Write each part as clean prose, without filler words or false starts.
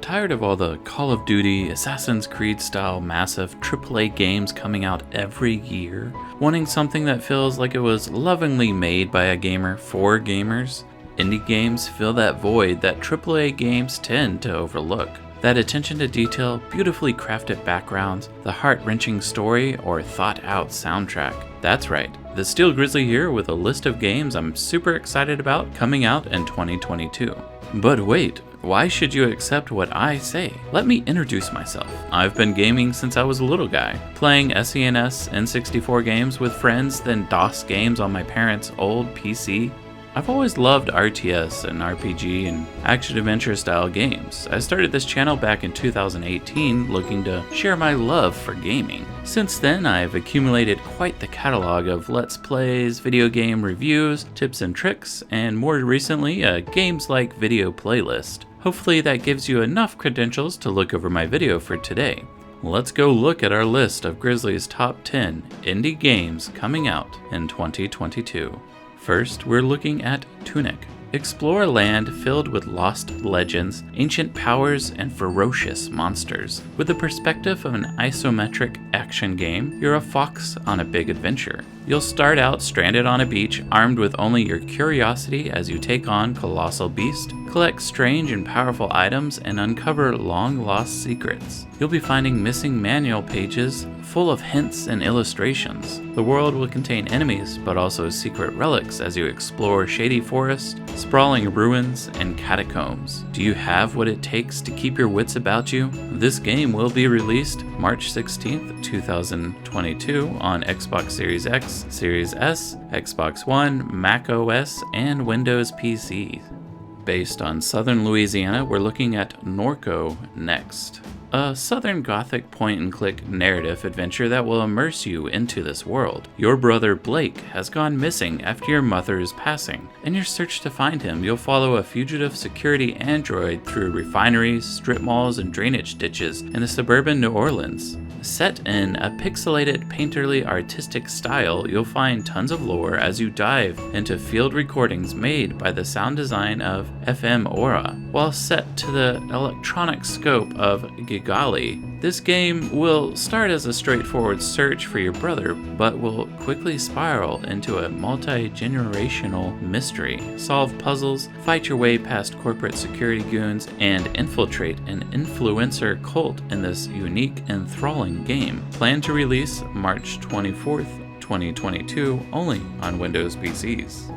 Tired of all the Call of Duty, Assassin's Creed style massive AAA games coming out every year? Wanting something that feels like it was lovingly made by a gamer for gamers? Indie games fill that void that AAA games tend to overlook. That attention to detail, beautifully crafted backgrounds, the heart-wrenching story, or thought-out soundtrack. That's right, the Steel Grizzly here with a list of games I'm super excited about coming out in 2022. But wait, why should you accept what I say? Let me introduce myself. I've been gaming since I was a little guy, playing SNES N64 games with friends, then DOS games on my parents' old PC. I've always loved RTS and RPG and action-adventure style games. I started this channel back in 2018 looking to share my love for gaming. Since then, I've accumulated quite the catalog of Let's Plays, video game reviews, tips and tricks, and more recently, a games-like video playlist. Hopefully that gives you enough credentials to look over my video for today. Let's go look at our list of Grizzly's top 10 indie games coming out in 2022. First, we're looking at Tunic. Explore a land filled with lost legends, ancient powers, and ferocious monsters. With the perspective of an isometric action game, you're a fox on a big adventure. You'll start out stranded on a beach, armed with only your curiosity as you take on colossal beasts, collect strange and powerful items, and uncover long-lost secrets. You'll be finding missing manual pages full of hints and illustrations. The world will contain enemies, but also secret relics as you explore shady forests, sprawling ruins, and catacombs. Do you have what it takes to keep your wits about you? This game will be released March 16th, 2022 on Xbox Series X, Series S, Xbox One, Mac OS, and Windows PC. Based on Southern Louisiana, we're looking at Norco next. A Southern Gothic point-and-click narrative adventure that will immerse you into this world. Your brother Blake has gone missing after your mother's passing. In your search to find him, you'll follow a fugitive security android through refineries, strip malls, and drainage ditches in the suburban New Orleans. Set in a pixelated, painterly, artistic style, you'll find tons of lore as you dive into field recordings made by the sound design of FM Aura. While set to the electronic scope of Gigali, this game will start as a straightforward search for your brother, but will quickly spiral into a multi-generational mystery. Solve puzzles, fight your way past corporate security goons, and infiltrate an influencer cult in this unique, enthralling game. Planned to release March 24th, 2022, only on Windows PCs.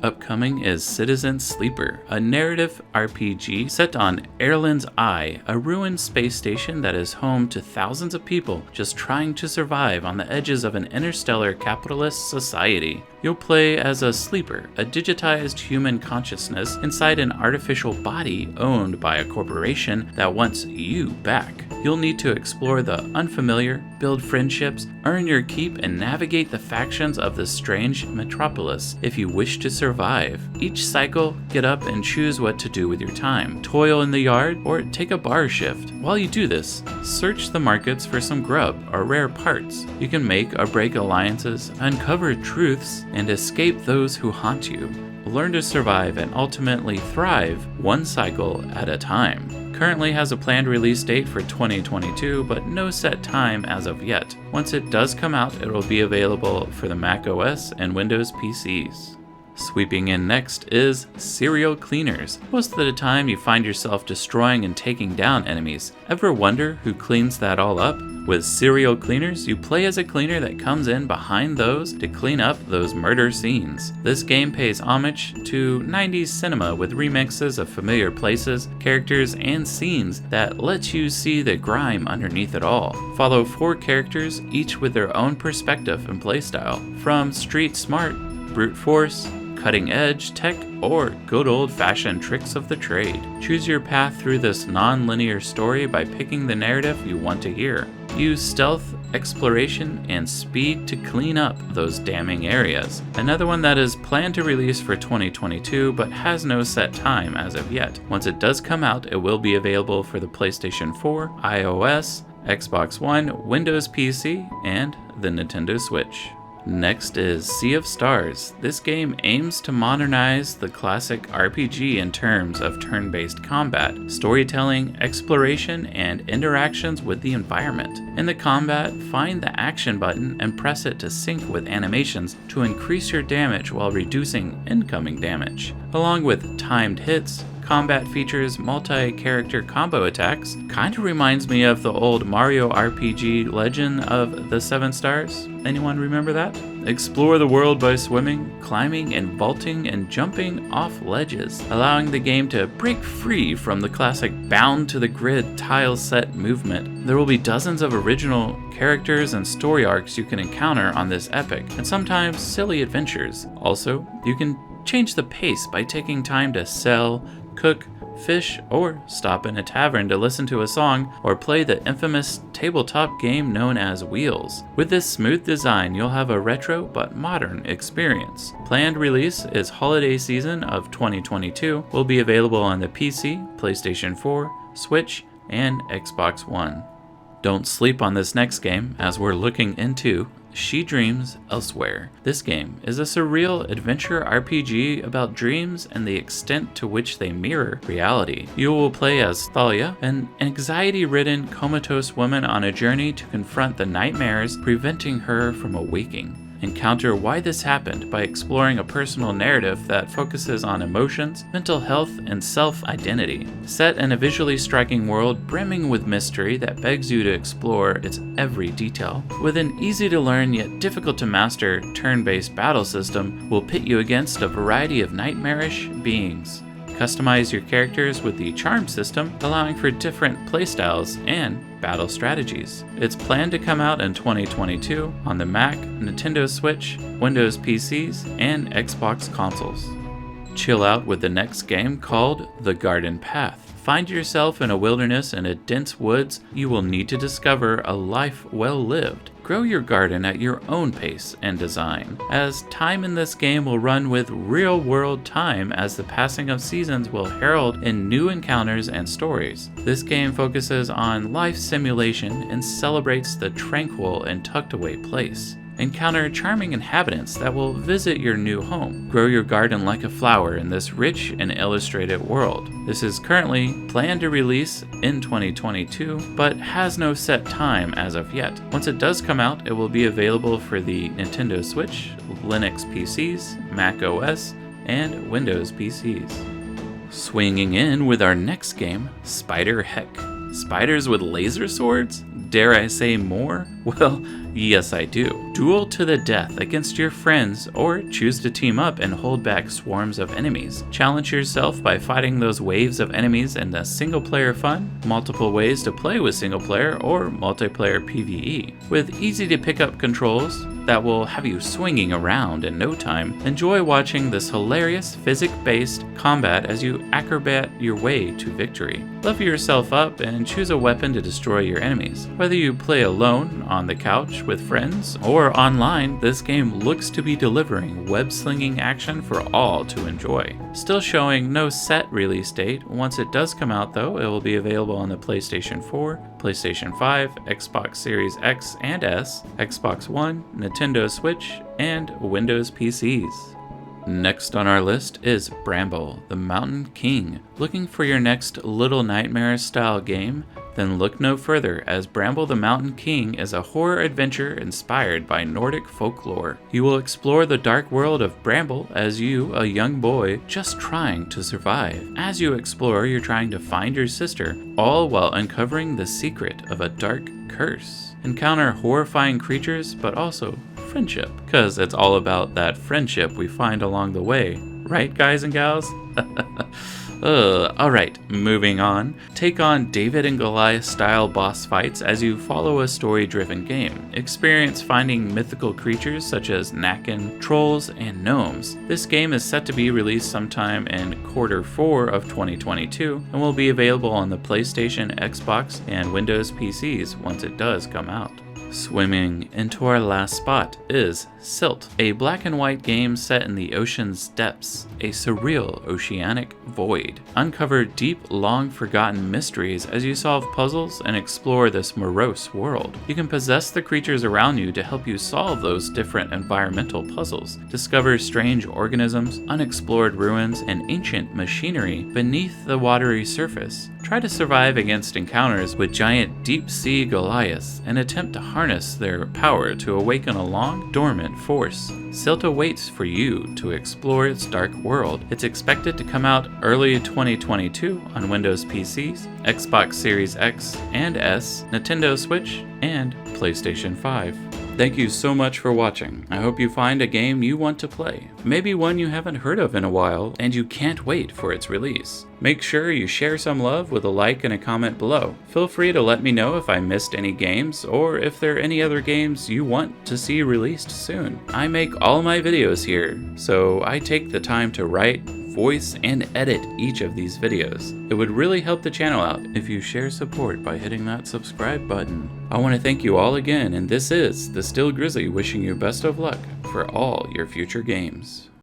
Upcoming is Citizen Sleeper, a narrative RPG set on Erland's Eye, a ruined space station that is home to thousands of people just trying to survive on the edges of an interstellar capitalist society. You'll play as a sleeper, a digitized human consciousness inside an artificial body owned by a corporation that wants you back. You'll need to explore the unfamiliar, build friendships, earn your keep, and navigate the factions of this strange metropolis if you wish to survive. Each cycle, get up and choose what to do with your time. Toil in the yard or take a bar shift. While you do this, search the markets for some grub or rare parts. You can make or break alliances, uncover truths, and escape those who haunt you. Learn to survive and ultimately thrive one cycle at a time. Currently has a planned release date for 2022, but no set time as of yet. Once it does come out, it will be available for the Mac OS and Windows PCs. Sweeping in next is Serial Cleaners. Most of the time you find yourself destroying and taking down enemies. Ever wonder who cleans that all up? With Serial Cleaners, you play as a cleaner that comes in behind those to clean up those murder scenes. This game pays homage to 90s cinema with remixes of familiar places, characters, and scenes that lets you see the grime underneath it all. Follow 4 characters, each with their own perspective and playstyle. From street smart, brute force, cutting edge tech, or good old-fashioned tricks of the trade. Choose your path through this non-linear story by picking the narrative you want to hear. Use stealth, exploration, and speed to clean up those damning areas. Another one that is planned to release for 2022 but has no set time as of yet. Once it does come out, it will be available for the PlayStation 4, iOS, Xbox One, Windows PC, and the Nintendo Switch. Next is Sea of Stars. This game aims to modernize the classic RPG in terms of turn-based combat, storytelling, exploration, and interactions with the environment. In the combat, find the action button and press it to sync with animations to increase your damage while reducing incoming damage. Along with timed hits, combat features multi-character combo attacks. Kinda reminds me of the old Mario RPG Legend of the 7 Stars. Anyone remember that? Explore the world by swimming, climbing, and vaulting and jumping off ledges, allowing the game to break free from the classic bound to the grid tile set movement. There will be dozens of original characters and story arcs you can encounter on this epic, and sometimes silly adventures. Also, you can change the pace by taking time to sell, cook, fish, or stop in a tavern to listen to a song or play the infamous tabletop game known as Wheels. With this smooth design, you'll have a retro but modern experience. Planned release is holiday season of 2022, will be available on the PC, PlayStation 4, Switch, and Xbox One. Don't sleep on this next game, as we're looking into She Dreams Elsewhere. This game is a surreal adventure RPG about dreams and the extent to which they mirror reality. You will play as Thalia, an anxiety-ridden, comatose woman on a journey to confront the nightmares preventing her from awaking. Encounter why this happened by exploring a personal narrative that focuses on emotions, mental health, and self-identity. Set in a visually striking world brimming with mystery that begs you to explore its every detail. With an easy-to-learn yet difficult-to-master turn-based battle system, will pit you against a variety of nightmarish beings. Customize your characters with the charm system, allowing for different playstyles and battle strategies. It's planned to come out in 2022 on the Mac, Nintendo Switch, Windows PCs, and Xbox consoles. Chill out with the next game called The Garden Path. Find yourself in a wilderness in a dense woods. You will need to discover a life well lived. Grow your garden at your own pace and design, as time in this game will run with real-world time, as the passing of seasons will herald in new encounters and stories. This game focuses on life simulation and celebrates the tranquil and tucked-away place. Encounter charming inhabitants that will visit your new home. Grow your garden like a flower in this rich and illustrated world. This is currently planned to release in 2022, but has no set time as of yet. Once it does come out, it will be available for the Nintendo Switch, Linux PCs, Mac OS, and Windows PCs. Swinging in with our next game, SpiderHeck. Spiders with laser swords? Dare I say more? Well, yes I do. Duel to the death against your friends, or choose to team up and hold back swarms of enemies. Challenge yourself by fighting those waves of enemies in the single-player fun, multiple ways to play with single-player or multiplayer PvE. With easy-to-pick-up controls that will have you swinging around in no time, enjoy watching this hilarious physics-based combat as you acrobat your way to victory. Level yourself up and choose a weapon to destroy your enemies. Whether you play alone, on the couch with friends, or online, this game looks to be delivering web-slinging action for all to enjoy. Still showing no set release date. Once it does come out though, it will be available on the PlayStation 4, PlayStation 5, Xbox Series X and S, Xbox One, Nintendo Switch, and Windows PCs. Next on our list is Bramble, the Mountain King. Looking for your next Little Nightmares style game? Then look no further, as Bramble the Mountain King is a horror adventure inspired by Nordic folklore. You will explore the dark world of Bramble as you, a young boy, just trying to survive. As you explore, you're trying to find your sister, all while uncovering the secret of a dark curse. Encounter horrifying creatures, but also friendship, because it's all about that friendship we find along the way. Right, guys and gals? Alright, moving on. Take on David and Goliath style boss fights as you follow a story-driven game. Experience finding mythical creatures such as Naken, trolls, and gnomes. This game is set to be released sometime in Q4 of 2022 and will be available on the PlayStation, Xbox, and Windows PCs once it does come out. Swimming into our last spot is Silt, a black and white game set in the ocean's depths, a surreal oceanic void. Uncover deep, long-forgotten mysteries as you solve puzzles and explore this morose world. You can possess the creatures around you to help you solve those different environmental puzzles, discover strange organisms, unexplored ruins, and ancient machinery beneath the watery surface. Try to survive against encounters with giant deep-sea Goliaths and attempt to harness their power to awaken a long, dormant force. Silt awaits for you to explore its dark world. It's expected to come out early 2022 on Windows PCs, Xbox Series X and S, Nintendo Switch, and PlayStation 5. Thank you so much for watching. I hope you find a game you want to play, maybe one you haven't heard of in a while and you can't wait for its release. Make sure you share some love with a like and a comment below. Feel free to let me know if I missed any games or if there are any other games you want to see released soon. I make all my videos here, so I take the time to write, voice, and edit each of these videos. It would really help the channel out if you share support by hitting that subscribe button. I want to thank you all again, and this is the Still Grizzly wishing you best of luck for all your future games.